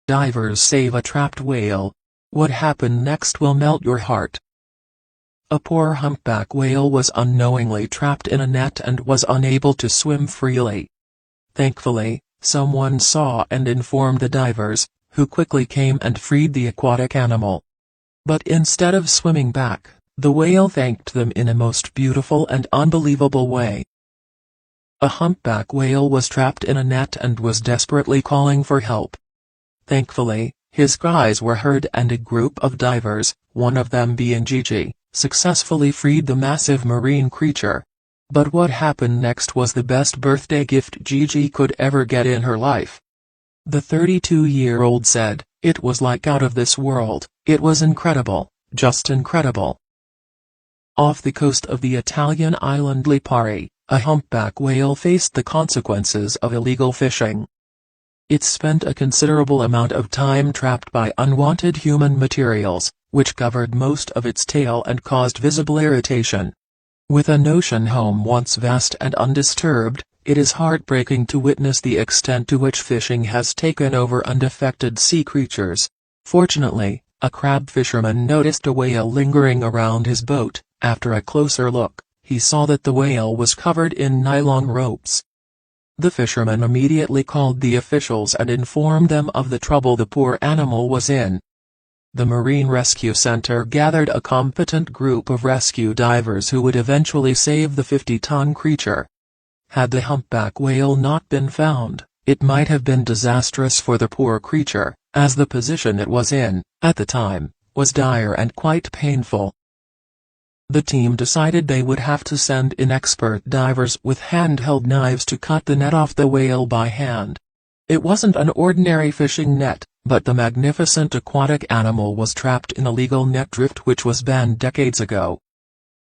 Divers save a trapped whale. What happened next will melt your heart. A poor humpback whale was unknowingly trapped in a net and was unable to swim freely. Thankfully, someone saw and informed the divers, who quickly came and freed the aquatic animal. But instead of swimming back, the whale thanked them in a most beautiful and unbelievable way. A humpback whale was trapped in a net and was desperately calling for help. Thankfully, his cries were heard and a group of divers, one of them being Gigi, successfully freed the massive marine creature. But what happened next was the best birthday gift Gigi could ever get in her life. The 32-year-old said, "It was like out of this world, it was incredible, just incredible." Off the coast of the Italian island Lipari, a humpback whale faced the consequences of illegal fishing. It spent a considerable amount of time trapped by unwanted human materials, which covered most of its tail and caused visible irritation. With an ocean home once vast and undisturbed, it is heartbreaking to witness the extent to which fishing has taken over unaffected sea creatures. Fortunately, a crab fisherman noticed a whale lingering around his boat. After a closer look, he saw that the whale was covered in nylon ropes. The fisherman immediately called the officials and informed them of the trouble the poor animal was in. The Marine Rescue Center gathered a competent group of rescue divers who would eventually save the 50-ton creature. Had the humpback whale not been found, it might have been disastrous for the poor creature, as the position it was in, at the time, was dire and quite painful. The team decided they would have to send in expert divers with handheld knives to cut the net off the whale by hand. It wasn't an ordinary fishing net, but the magnificent aquatic animal was trapped in a legal net drift which was banned decades ago.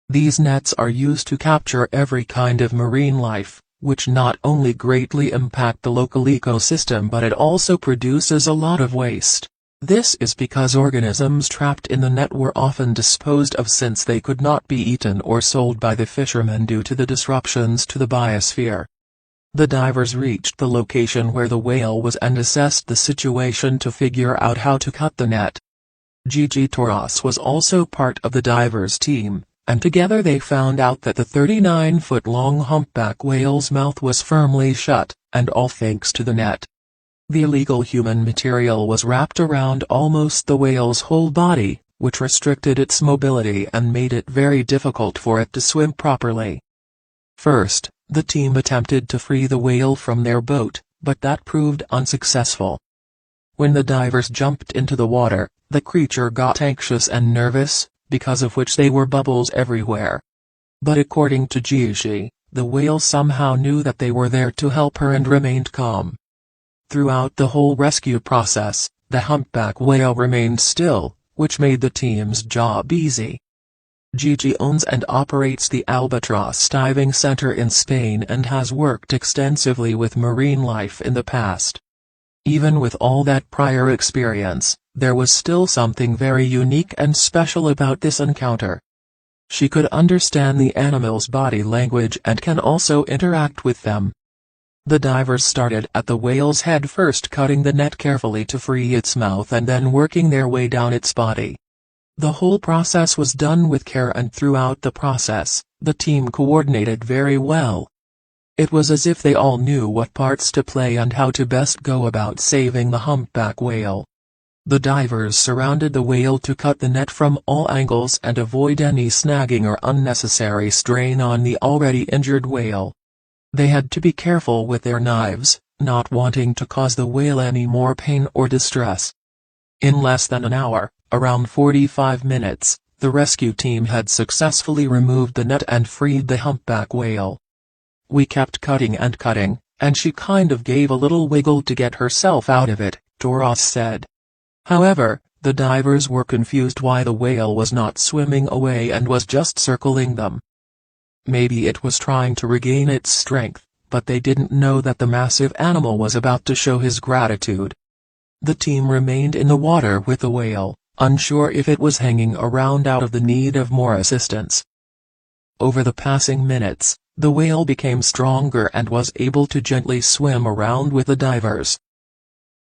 These nets are used to capture every kind of marine life, which not only greatly impact the local ecosystem but it also produces a lot of waste. This is because organisms trapped in the net were often disposed of since they could not be eaten or sold by the fishermen due to the disruptions to the biosphere. The divers reached the location where the whale was and assessed the situation to figure out how to cut the net. Gigi Torres was also part of the divers team, and together they found out that the 39-foot-long humpback whale's mouth was firmly shut, and all thanks to the net. The illegal human material was wrapped around almost the whale's whole body, which restricted its mobility and made it very difficult for it to swim properly. First, the team attempted to free the whale from their boat, but that proved unsuccessful. When the divers jumped into the water, the creature got anxious and nervous, because of which there were bubbles everywhere. But according to Gigi, the whale somehow knew that they were there to help her and remained calm. Throughout the whole rescue process, the humpback whale remained still, which made the team's job easy. Gigi owns and operates the Albatross Diving Center in Spain and has worked extensively with marine life in the past. Even with all that prior experience, there was still something very unique and special about this encounter. She could understand the animal's body language and can also interact with them. The divers started at the whale's head, first cutting the net carefully to free its mouth and then working their way down its body. The whole process was done with care, and throughout the process, the team coordinated very well. It was as if they all knew what parts to play and how to best go about saving the humpback whale. The divers surrounded the whale to cut the net from all angles and avoid any snagging or unnecessary strain on the already injured whale. They had to be careful with their knives, not wanting to cause the whale any more pain or distress. In less than an hour, around 45 minutes, the rescue team had successfully removed the net and freed the humpback whale. "We kept cutting, and she kind of gave a little wiggle to get herself out of it," Torres said. However, the divers were confused why the whale was not swimming away and was just circling them. Maybe it was trying to regain its strength, but they didn't know that the massive animal was about to show his gratitude. The team remained in the water with the whale, unsure if it was hanging around out of the need of more assistance. Over the passing minutes, the whale became stronger and was able to gently swim around with the divers.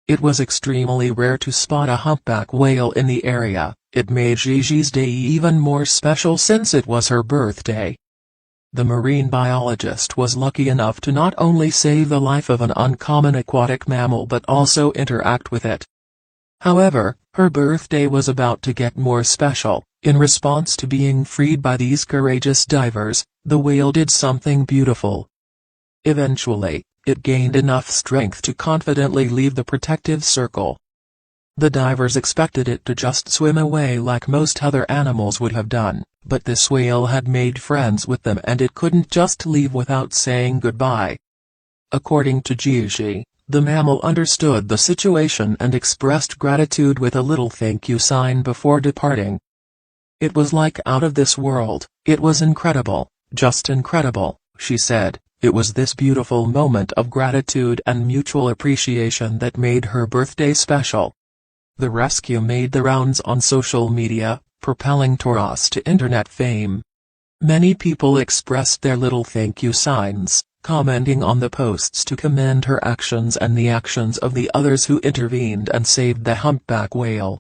It was extremely rare to spot a humpback whale in the area. It made Gigi's day even more special since it was her birthday. The marine biologist was lucky enough to not only save the life of an uncommon aquatic mammal but also interact with it. However, her birthday was about to get more special. In response to being freed by these courageous divers, the whale did something beautiful. Eventually, it gained enough strength to confidently leave the protective circle. The divers expected it to just swim away like most other animals would have done, but this whale had made friends with them and it couldn't just leave without saying goodbye. According to Gigi, the mammal understood the situation and expressed gratitude with a little thank you sign before departing. "It was like out of this world, it was incredible, just incredible," she said. It was this beautiful moment of gratitude and mutual appreciation that made her birthday special. The rescue made the rounds on social media, propelling Taurus to internet fame. Many people expressed their little thank you signs, commenting on the posts to commend her actions and the actions of the others who intervened and saved the humpback whale.